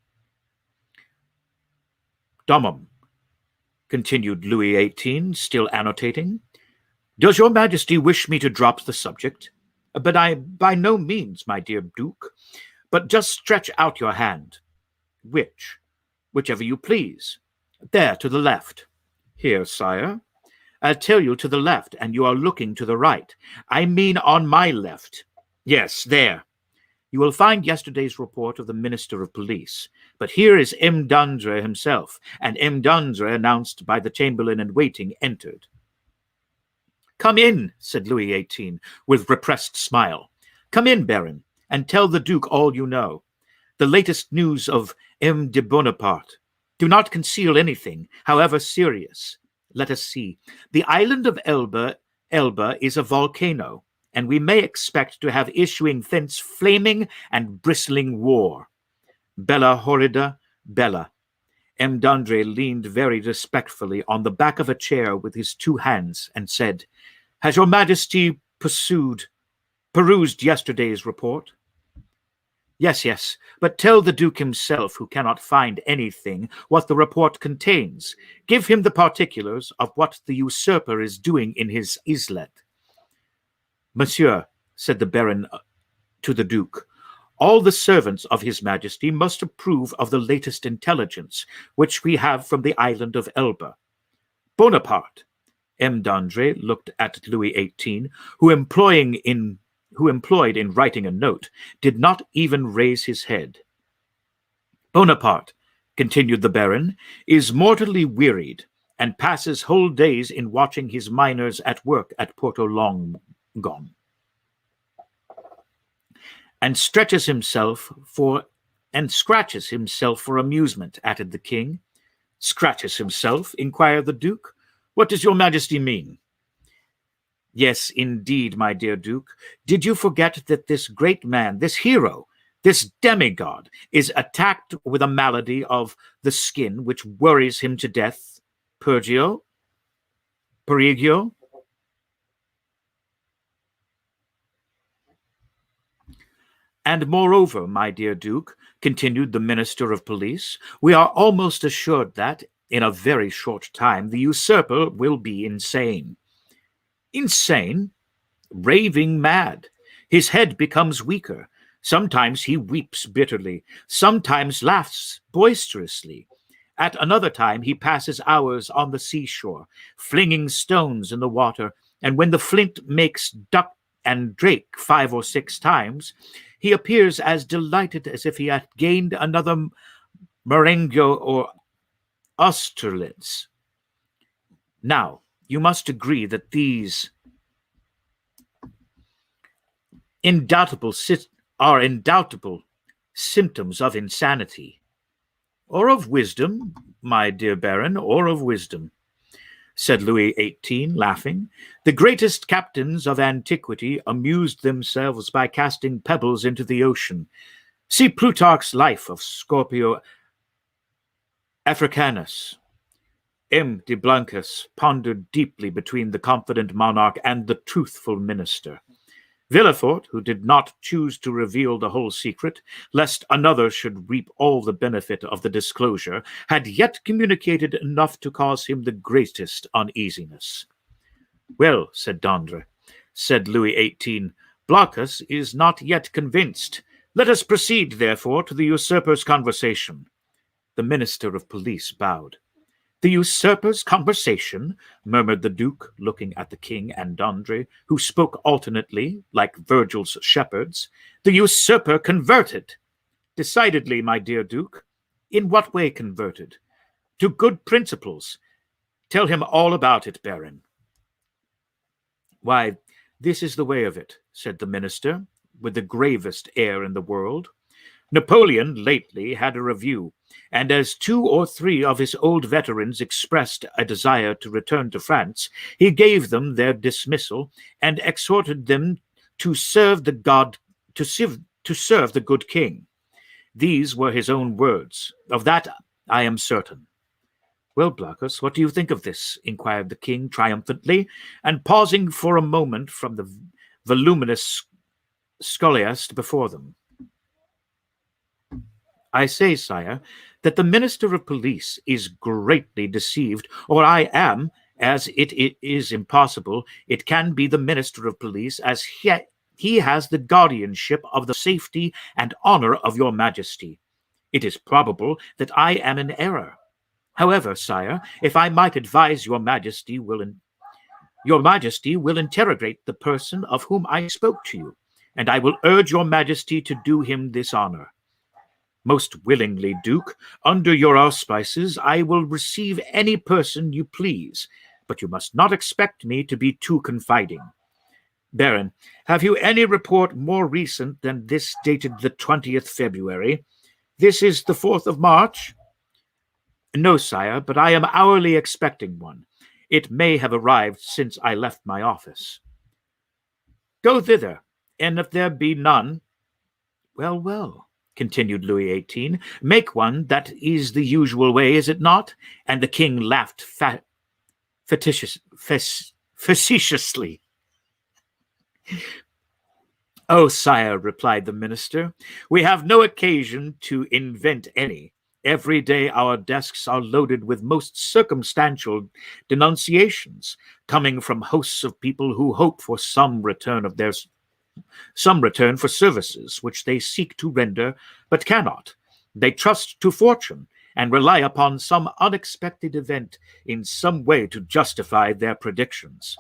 continued Louis XVIII, still annotating. Does your Majesty wish me to drop the subject? But by no means, my dear Duke. But just stretch out your hand. Whichever you please. There, to the left. Here, sire. I tell you to the left, and you are looking to the right. I mean on my left. Yes, there. You will find yesterday's report of the Minister of Police. But here is M. Danglars himself, and M. Danglars, announced by the Chamberlain-in-Waiting, entered. Come in, said Louis XVIII, with repressed smile. Come in, Baron, and tell the Duke all you know. The latest news of M. de Bonaparte. Do not conceal anything, however serious. Let us see. The island of Elba is a volcano, and we may expect to have issuing thence flaming and bristling war. Bella horrida, bella. M. Danglars leaned very respectfully on the back of a chair with his two hands and said, Has your Majesty perused yesterday's report? Yes, but tell the Duke himself, who cannot find anything, what the report contains. Give him the particulars of what the usurper is doing in his islet. Monsieur, said the Baron to the Duke, all the servants of his Majesty must approve of the latest intelligence, which we have from the island of Elba. Bonaparte. M. Danglars looked at Louis XVIII, who employed in writing a note, did not even raise his head. Bonaparte, continued the Baron, is mortally wearied, and passes whole days in watching his miners at work at Porto Longon, and scratches himself for amusement, added the king. Scratches himself? Inquired the Duke. What does your Majesty mean? Yes, indeed, my dear Duke. Did you forget that this great man, this hero, this demigod, is attacked with a malady of the skin which worries him to death? Perigio? And moreover, my dear Duke, continued the Minister of Police, we are almost assured that, in a very short time, the usurper will be insane. Insane? Raving mad. His head becomes weaker. Sometimes he weeps bitterly. Sometimes laughs boisterously. At another time he passes hours on the seashore, flinging stones in the water, and when the flint makes duck and drake 5 or 6 times, he appears as delighted as if he had gained another Marengo or Austerlitz. Now, you must agree that these are undoubtable symptoms of insanity. Or of wisdom, my dear Baron, or of wisdom, said Louis XVIII, laughing. The greatest captains of antiquity amused themselves by casting pebbles into the ocean. See Plutarch's Life of Scorpio Africanus. M. de Blancas pondered deeply between the confident monarch and the truthful minister. Villefort, who did not choose to reveal the whole secret, lest another should reap all the benefit of the disclosure, had yet communicated enough to cause him the greatest uneasiness. Well, said Danglars, said Louis XVIII, Blancas is not yet convinced. Let us proceed, therefore, to the usurper's conversation. The Minister of Police bowed. The usurper's conversation, murmured the Duke, looking at the king and Danglars, who spoke alternately, like Virgil's shepherds. The usurper converted. Decidedly, my dear Duke. In what way converted? To good principles. Tell him all about it, Baron. Why, this is the way of it, said the minister, with the gravest air in the world. Napoleon lately had a review, and as 2 or 3 of his old veterans expressed a desire to return to France, he gave them their dismissal and exhorted them to serve the good king. These were his own words. Of that I am certain. Well, Blackus, what do you think of this? Inquired the king triumphantly, and pausing for a moment from the voluminous scholiast before them. I say, sire, that the minister of police is greatly deceived, or I am, as it is impossible it can be the minister of police, as he has the guardianship of the safety and honor of your majesty. It is probable that I am in error. However, sire, if I might advise, your majesty will interrogate the person of whom I spoke to you, and I will urge your majesty to do him this honor. Most willingly, Duke. Under your auspices I will receive any person you please, but you must not expect me to be too confiding. Baron, have you any report more recent than this dated the 20th February? This is the 4th of March? No, sire, but I am hourly expecting one. It may have arrived since I left my office. Go thither, and if there be none, well, continued Louis XVIII, make one. That is the usual way, is it not? And the king laughed facetiously. Oh, sire, replied the minister, we have no occasion to invent any. Every day our desks are loaded with most circumstantial denunciations, coming from hosts of people who hope for some return for services which they seek to render but cannot. They trust to fortune and rely upon some unexpected event in some way to justify their predictions.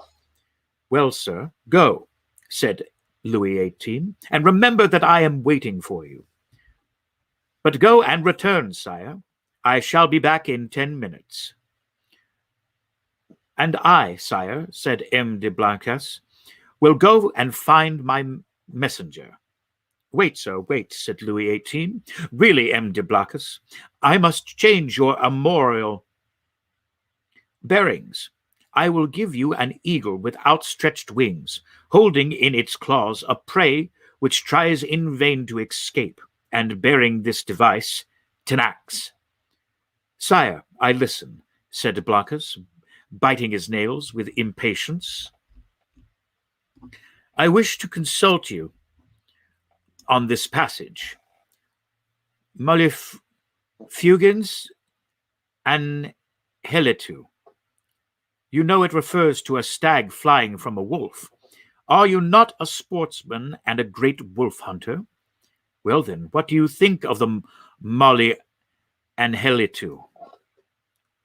Well, sir, go, said Louis XVIII, and remember that I am waiting for you. But go and return, sire. I shall be back in 10 minutes. And I, sire, said M. de Blancas, will go and find my messenger. Wait, sir, wait, said Louis XVIII. Really, M. de Blancas, I must change your armorial bearings. I will give you an eagle with outstretched wings, holding in its claws a prey which tries in vain to escape, and bearing this device, tenax. Sire, I listen, said Blancas, biting his nails with impatience. I wish to consult you on this passage. Malefugens an helitu. You know it refers to a stag flying from a wolf. Are you not a sportsman and a great wolf hunter? Well then, what do you think of the Mali Angelitu?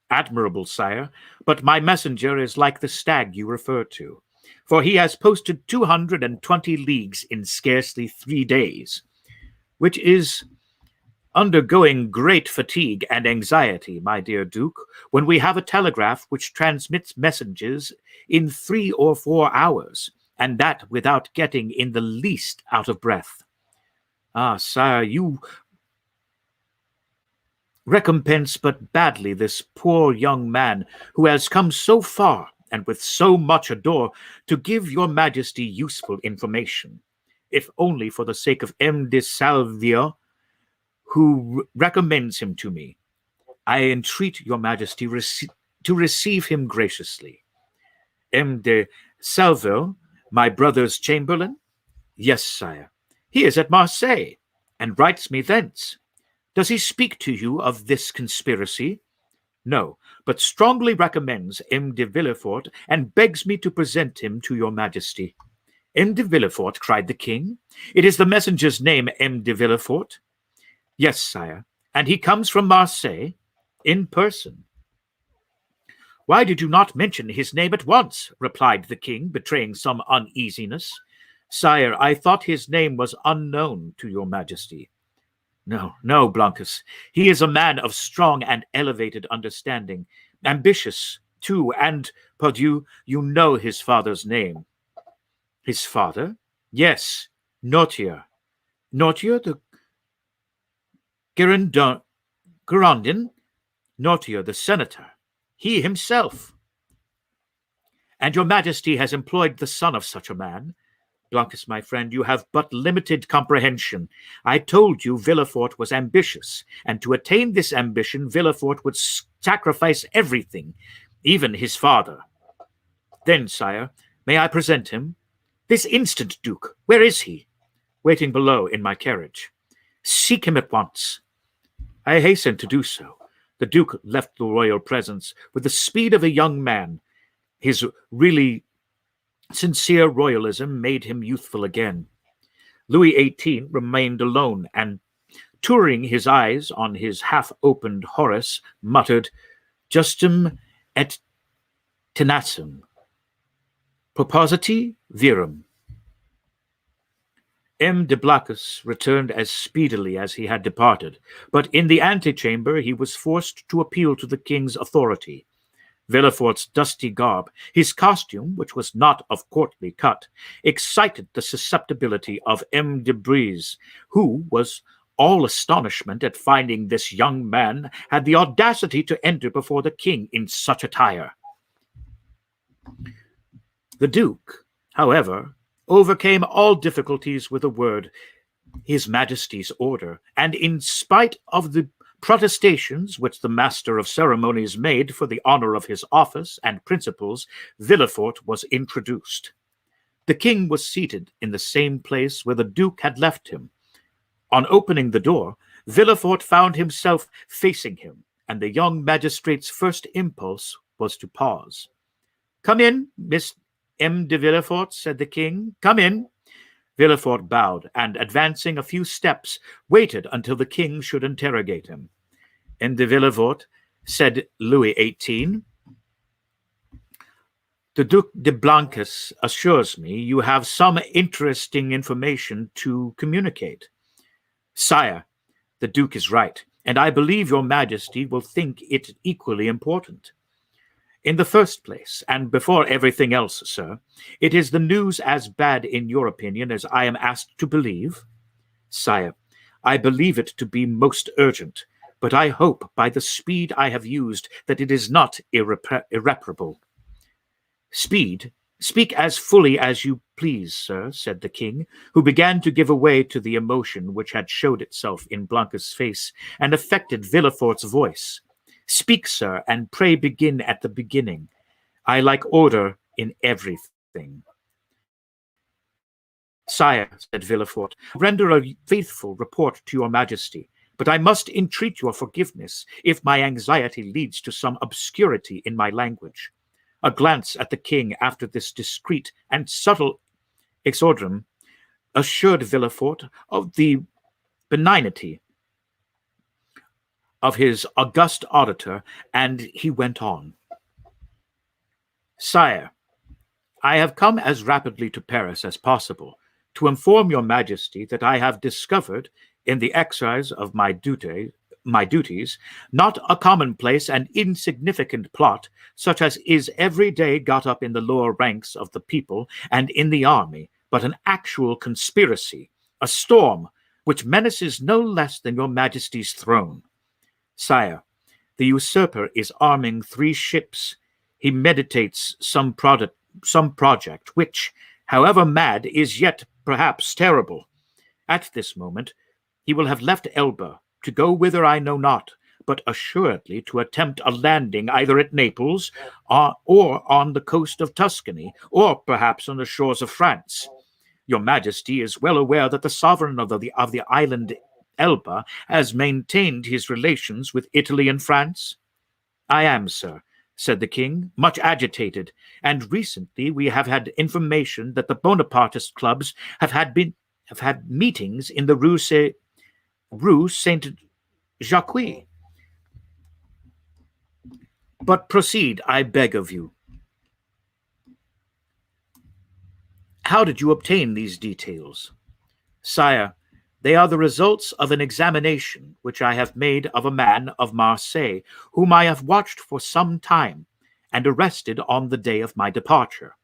Admirable, sire, but my messenger is like the stag you refer to, for he has posted 220 leagues in scarcely 3 days, which is undergoing great fatigue and anxiety, my dear Duke, when we have a telegraph which transmits messages in 3 or 4 hours, and that without getting in the least out of breath. Ah, sire, you recompense but badly this poor young man who has come so far and with so much ardor to give your majesty useful information, if only for the sake of M. de Salvia, who recommends him to me. I entreat your majesty to receive him graciously. M. de Salville, my brother's chamberlain? Yes, sire. He is at Marseille, and writes me thence. Does he speak to you of this conspiracy? No, but strongly recommends M. de Villefort, and begs me to present him to your majesty. M. de Villefort, cried the king. It is the messenger's name, M. de Villefort? Yes, sire. And he comes from Marseille? In person. Why did you not mention his name at once? Replied the king, betraying some uneasiness. Sire, I thought his name was unknown to your majesty. No, Blancas. He is a man of strong and elevated understanding, ambitious, too, and, pardieu, you know his father's name. His father? Yes, Noirtier. Noirtier the Girondin. Girondin, Nortier the senator, he himself. And your majesty has employed the son of such a man. Blancas, my friend, you have but limited comprehension. I told you Villefort was ambitious, and to attain this ambition, Villefort would sacrifice everything, even his father. Then, sire, may I present him? This instant, Duke. Where is he? Waiting below in my carriage. Seek him at once. I hastened to do so. The Duke left the royal presence with the speed of a young man. His really sincere royalism made him youthful again. Louis XVIII remained alone, and, touring his eyes on his half-opened Horace, muttered, Justum et tenacem, propositi virum. M. de Blacas returned as speedily as he had departed, but in the antechamber he was forced to appeal to the king's authority. Villefort's dusty garb, his costume, which was not of courtly cut, excited the susceptibility of M. de Brézé, who was all astonishment at finding this young man had the audacity to enter before the king in such attire. The Duke, however, overcame all difficulties with a word, His Majesty's order, and in spite of the protestations which the master of ceremonies made for the honor of his office and principles, Villefort was introduced. The king was seated in the same place where the Duke had left him. On opening the door, Villefort found himself facing him, and the young magistrate's first impulse was to pause. Come in, Miss M. de Villefort, said the king. Come in. Villefort bowed, and, advancing a few steps, waited until the king should interrogate him. M. de Villefort, said Louis XVIII, the Duc de Blancas assures me you have some interesting information to communicate. Sire, the Duke is right, and I believe your Majesty will think it equally important. In the first place, and before everything else, sir, it is the news as bad in your opinion as I am asked to believe? Sire, I believe it to be most urgent, but I hope by the speed I have used that it is not irreparable. Speed? Speak as fully as you please, sir, said the king, who began to give way to the emotion which had showed itself in Blancas' face and affected Villefort's voice. Speak, sir, and pray begin at the beginning. I like order in everything. Sire, said Villefort, render a faithful report to your Majesty, but I must entreat your forgiveness if my anxiety leads to some obscurity in my language. A glance at the king after this discreet and subtle exordium assured Villefort of the benignity of his august auditor, and he went on. Sire, I have come as rapidly to Paris as possible to inform your Majesty that I have discovered, in the exercise of my duties, not a commonplace and insignificant plot, such as is every day got up in the lower ranks of the people and in the army, but an actual conspiracy, a storm, which menaces no less than your Majesty's throne. Sire, the usurper is arming 3 ships. He meditates some project which, however mad, is yet perhaps terrible. At this moment, he will have left Elba, to go whither I know not, but assuredly to attempt a landing either at Naples or on the coast of Tuscany, or perhaps on the shores of France. Your Majesty is well aware that the sovereign of the island Elba has maintained his relations with Italy and France? I am, sir, said the king, much agitated, and recently we have had information that the Bonapartist clubs have had meetings in the Rue Saint-Jacques. But proceed, I beg of you. How did you obtain these details? Sire, they are the results of an examination which I have made of a man of Marseille, whom I have watched for some time, and arrested on the day of my departure.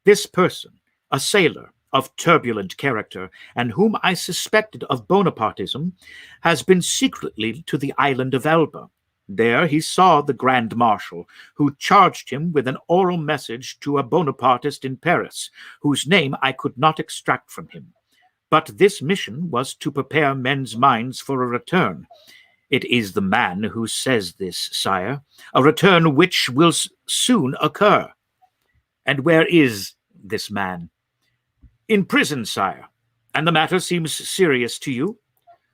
This person, a sailor, of turbulent character, and whom I suspected of Bonapartism, has been secretly to the island of Elba. There he saw the Grand Marshal, who charged him with an oral message to a Bonapartist in Paris, whose name I could not extract from him. But this mission was to prepare men's minds for a return. It is the man who says this, sire, a return which will soon occur. And where is this man? In prison, sire. And the matter seems serious to you?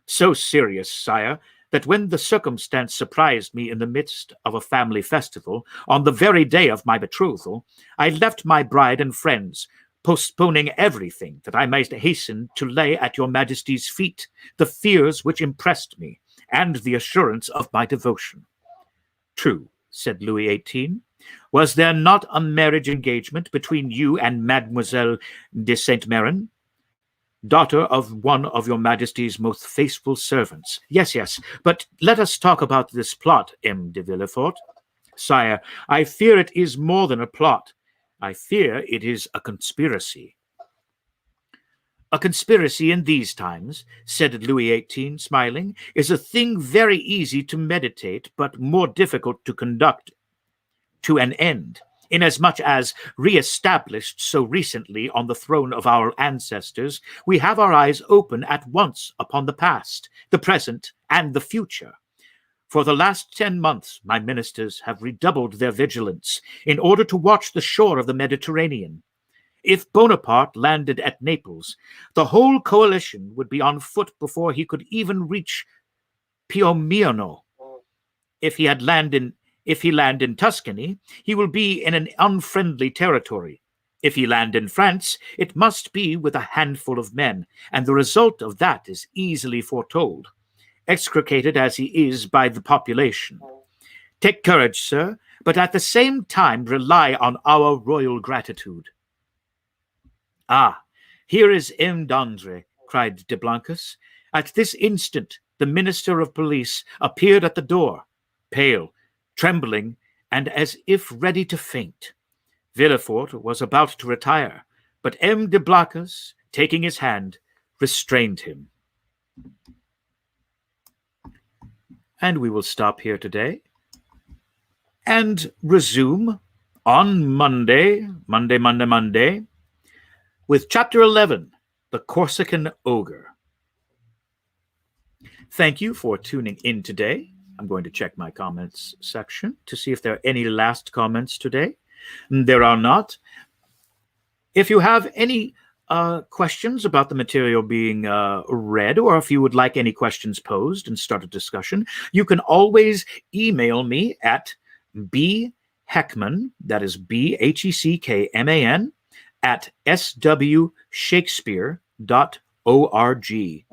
So serious, sire, that when the circumstance surprised me in the midst of a family festival, on the very day of my betrothal, I left my bride and friends, postponing everything that I might hasten to lay at your Majesty's feet the fears which impressed me, and the assurance of my devotion. True, said Louis XVIII. Was there not a marriage engagement between you and Mademoiselle de Saint-Méran, daughter of one of your Majesty's most faithful servants? Yes, but let us talk about this plot, M. de Villefort. Sire, I fear it is more than a plot. I fear it is a conspiracy. A conspiracy in these times, said Louis XVIII, smiling, is a thing very easy to meditate, but more difficult to conduct to an end, inasmuch as, re-established so recently on the throne of our ancestors, we have our eyes open at once upon the past, the present, and the future. For the last 10 months, my ministers have redoubled their vigilance in order to watch the shore of the Mediterranean. If Bonaparte landed at Naples, the whole coalition would be on foot before he could even reach Piombino. If he land in Tuscany, he will be in an unfriendly territory. If he land in France, it must be with a handful of men, and the result of that is easily foretold, execrated as he is by the population. Take courage, sir, but at the same time rely on our royal gratitude. Ah, here is M. Danglars, cried de Blancas. At this instant, the Minister of Police appeared at the door, pale, trembling, and as if ready to faint. Villefort was about to retire, but M. de Blancas, taking his hand, restrained him. And we will stop here today and resume on Monday, with Chapter 11, The Corsican Ogre. Thank you for tuning in today. I'm going to check my comments section to see if there are any last comments today. There are not. If you have any questions about the material being read, or if you would like any questions posed and start a discussion, you can always email me at bheckman, that is BHECKMAN, at swshakespeare.org.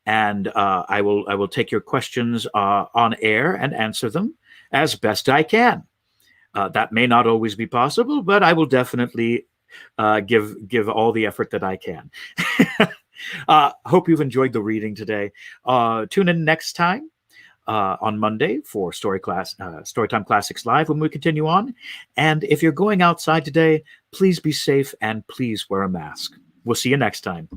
And I will take your questions on air and answer them as best I can. That may not always be possible, but I will definitely give all the effort that I can. Hope you've enjoyed the reading today. Tune in next time on Monday for Storytime Classics Live when we continue on. And if you're going outside today, please be safe and please wear a mask. We'll see you next time.